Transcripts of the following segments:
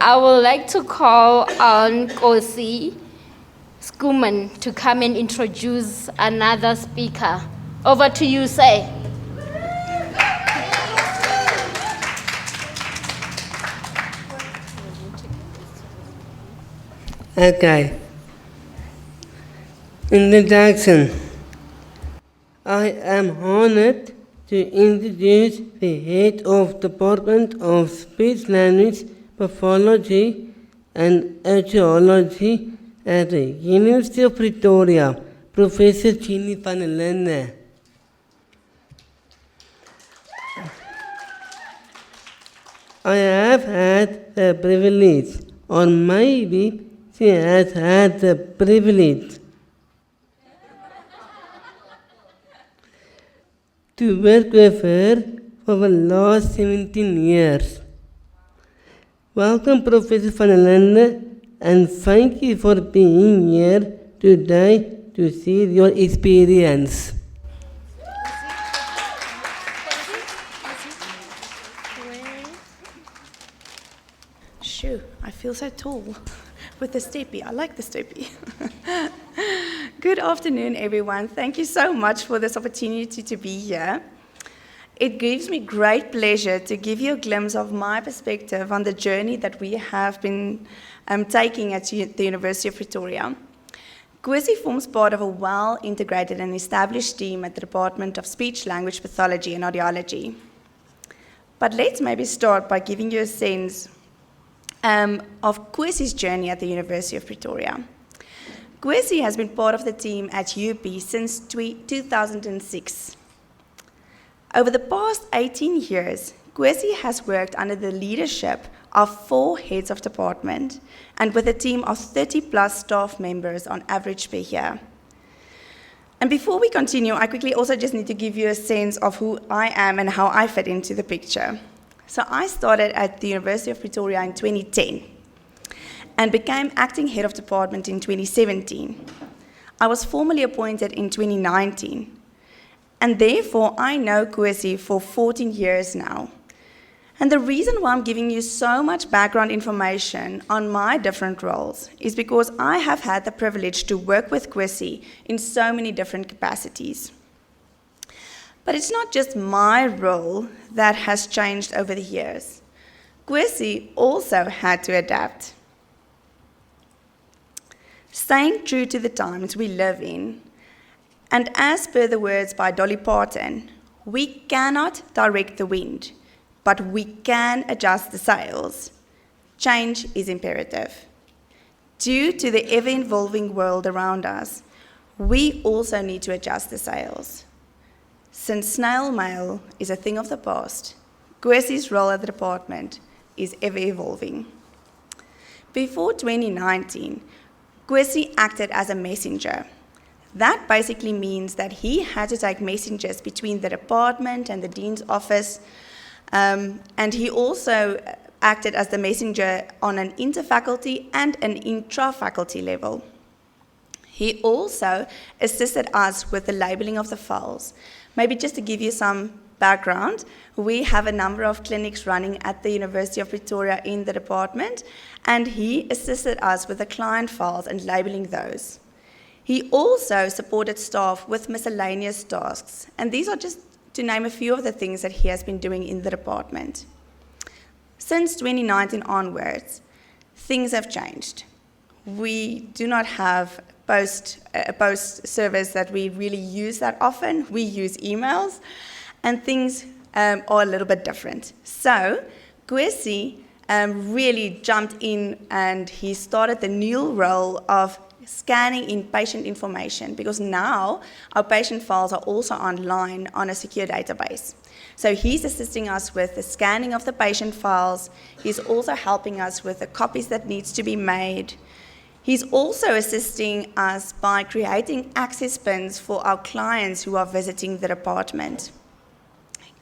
I would like to call on Kosi Skuman to come and introduce another speaker. Over to you, Say. Okay. Introduction. I am honored to introduce the head of Department of Speech Language Pathology and Archaeology at the University of Pretoria, Professor Jeannie van Linde. I have had the privilege, or maybe she has had the privilege, to work with her for the last 17 years. Welcome, Professor van Linde, and thank you for being here today to share your experience. Shoo, I feel so tall with the steppy. I like the steppy. Good afternoon, everyone. Thank you so much for this opportunity to be here. It gives me great pleasure to give you a glimpse of my perspective on the journey that we have been taking at the University of Pretoria. Kwesi forms part of a well-integrated and established team at the Department of Speech, Language, Pathology and Audiology. But let's maybe start by giving you a sense of Kwesi's journey at the University of Pretoria. Kwesi has been part of the team at UP since 2006. Over the past 18 years, Kwesi has worked under the leadership of 4 heads of department and with a team of 30+ staff members on average per year. And before we continue, I quickly also just need to give you a sense of who I am and how I fit into the picture. So I started at the University of Pretoria in 2010 and became acting head of department in 2017. I was formally appointed in 2019, and therefore I know Kwesi for 14 years now. And the reason why I'm giving you so much background information on my different roles is because I have had the privilege to work with Kwesi in so many different capacities. But it's not just my role that has changed over the years. Kwesi also had to adapt. Staying true to the times we live in, and as per the words by Dolly Parton, we cannot direct the wind, but we can adjust the sails. Change is imperative. Due to the ever-evolving world around us, we also need to adjust the sails. Since snail mail is a thing of the past, Kwesi's role at the department is ever-evolving. Before 2019, Kwesi acted as a messenger. That basically means that he had to take messages between the department and the dean's office, and he also acted as the messenger on an interfaculty and an intra-faculty level. He also assisted us with the labeling of the files. Maybe just to give you some background, we have a number of clinics running at the University of Pretoria in the department, and he assisted us with the client files and labeling those. He also supported staff with miscellaneous tasks, and these are just to name a few of the things that he has been doing in the department. Since 2019 onwards, things have changed. We do not have a post service that we really use that often. We use emails, and things are a little bit different. So Kwesi really jumped in, and he started the new role of scanning in patient information, because now our patient files are also online on a secure database. So he's assisting us with the scanning of the patient files. He's also helping us with the copies that needs to be made. He's also assisting us by creating access pins for our clients who are visiting the department.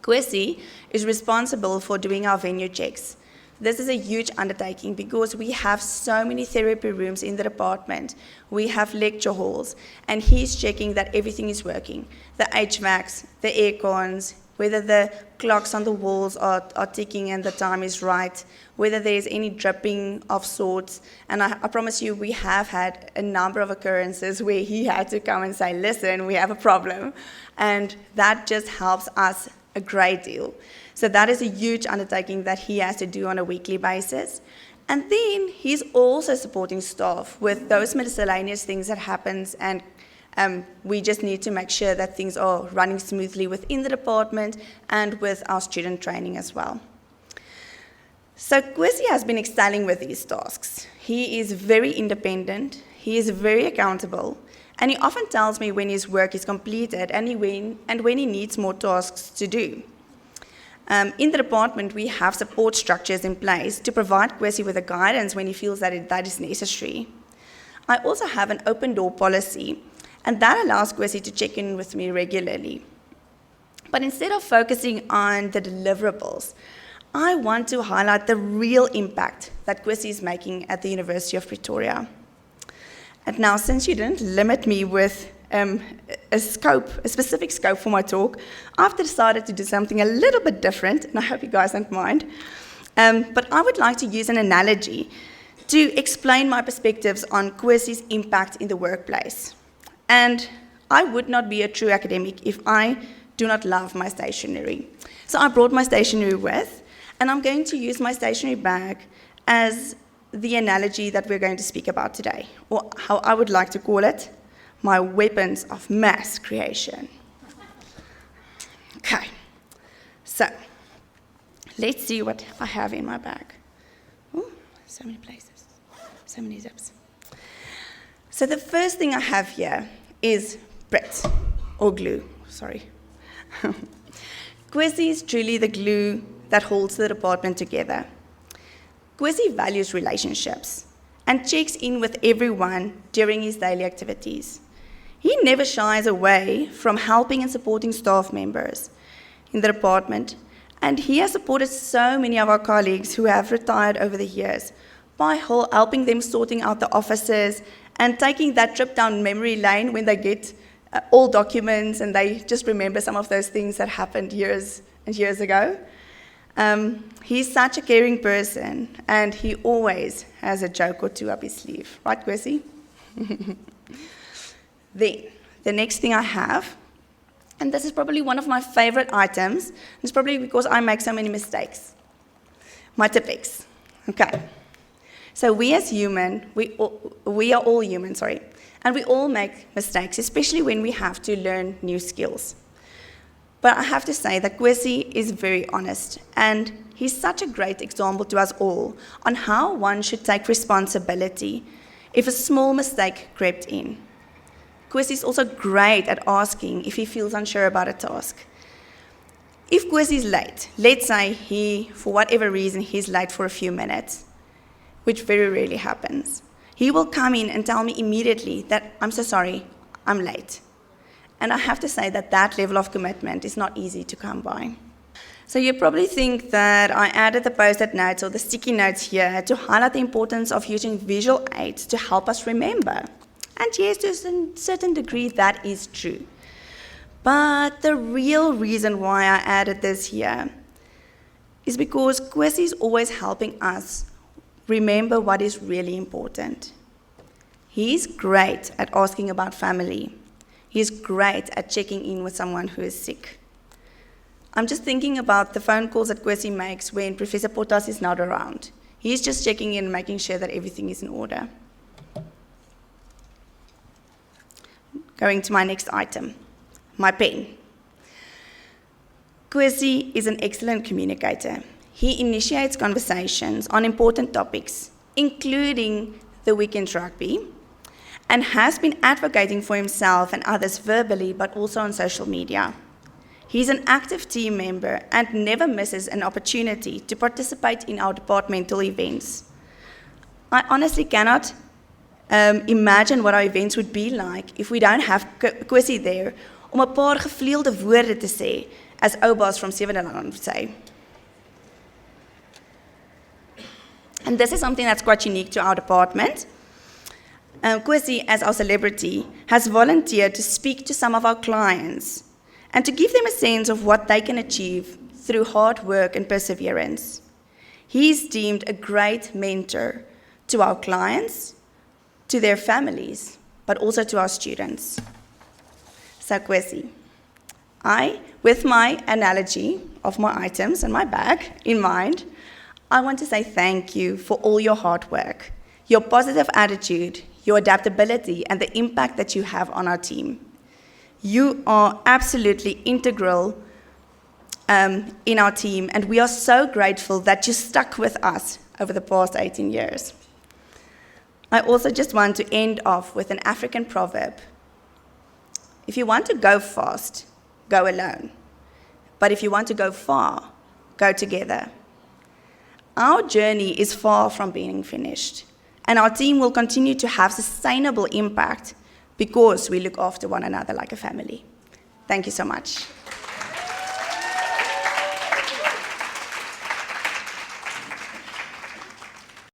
Kwesi is responsible for doing our venue checks. This is a huge undertaking because we have so many therapy rooms in the department. We have lecture halls, and he's checking that everything is working. The HVACs, the air cons, whether the clocks on the walls are ticking and the time is right, whether there's any dripping of sorts. And I promise you, we have had a number of occurrences where he had to come and say, listen, we have a problem. And that just helps us a great deal. So that is a huge undertaking that he has to do on a weekly basis. And then he's also supporting staff with those miscellaneous things that happens, and we just need to make sure that things are running smoothly within the department and with our student training as well. So Kwesi has been excelling with these tasks. He is very independent, he is very accountable, and he often tells me when his work is completed and when he needs more tasks to do. In the department, we have support structures in place to provide Kwesi with the guidance when he feels that is necessary. I also have an open door policy, and that allows Kwesi to check in with me regularly. But instead of focusing on the deliverables, I want to highlight the real impact that Kwesi is making at the University of Pretoria. And now, since you didn't limit me with a specific scope for my talk, I've decided to do something a little bit different, and I hope you guys don't mind. But I would like to use an analogy to explain my perspectives on Kwesi's impact in the workplace. And I would not be a true academic if I do not love my stationery. So I brought my stationery with, and I'm going to use my stationery bag as the analogy that we're going to speak about today, or how I would like to call it, my weapons of mass creation. Okay, so let's see what I have in my bag. Ooh, so many places, so many zips. So the first thing I have here is Brit, or glue, sorry. Kwesi is truly the glue that holds the department together. Kwesi values relationships and checks in with everyone during his daily activities. He never shies away from helping and supporting staff members in the department, and he has supported so many of our colleagues who have retired over the years by helping them sorting out the offices and taking that trip down memory lane when they get old documents and they just remember some of those things that happened years and years ago. He's such a caring person, and he always has a joke or two up his sleeve. Right, Kwesi? Then, the next thing I have, and this is probably one of my favorite items, it's probably because I make so many mistakes. My Tipex. Okay. So we as human, we are all human, and we all make mistakes, especially when we have to learn new skills. But I have to say that Kwesi is very honest, and he's such a great example to us all on how one should take responsibility if a small mistake crept in. Kwesi is also great at asking if he feels unsure about a task. If Kwesi is late, let's say for whatever reason, he's late for a few minutes, which very rarely happens, he will come in and tell me immediately that, I'm so sorry, I'm late. And I have to say that that level of commitment is not easy to come by. So you probably think that I added the post-it notes or the sticky notes here to highlight the importance of using visual aids to help us remember. And yes, to a certain degree, that is true. But the real reason why I added this here is because Kwesi is always helping us remember what is really important. He's great at asking about family. He's great at checking in with someone who is sick. I'm just thinking about the phone calls that Kwesi makes when Professor Potas is not around. He's just checking in, making sure that everything is in order. Going to my next item, my pen. Kwesi is an excellent communicator. He initiates conversations on important topics, including the weekend rugby, and has been advocating for himself and others verbally, but also on social media. He's an active team member and never misses an opportunity to participate in our departmental events. I honestly cannot imagine what our events would be like if we don't have Kwesi there om 'n paar gevleelde woorde te sê, as Oba's from Sevenland would say. And this is something that's quite unique to our department. Kwesi, as our celebrity, has volunteered to speak to some of our clients and to give them a sense of what they can achieve through hard work and perseverance. He's deemed a great mentor to our clients, to their families, but also to our students. So Kwesi, with my analogy of my items and my bag in mind, I want to say thank you for all your hard work, your positive attitude, your adaptability, and the impact that you have on our team. You are absolutely integral in our team, and we are so grateful that you stuck with us over the past 18 years. I also just want to end off with an African proverb. If you want to go fast, go alone. But if you want to go far, go together. Our journey is far from being finished, and our team will continue to have sustainable impact because we look after one another like a family. Thank you so much.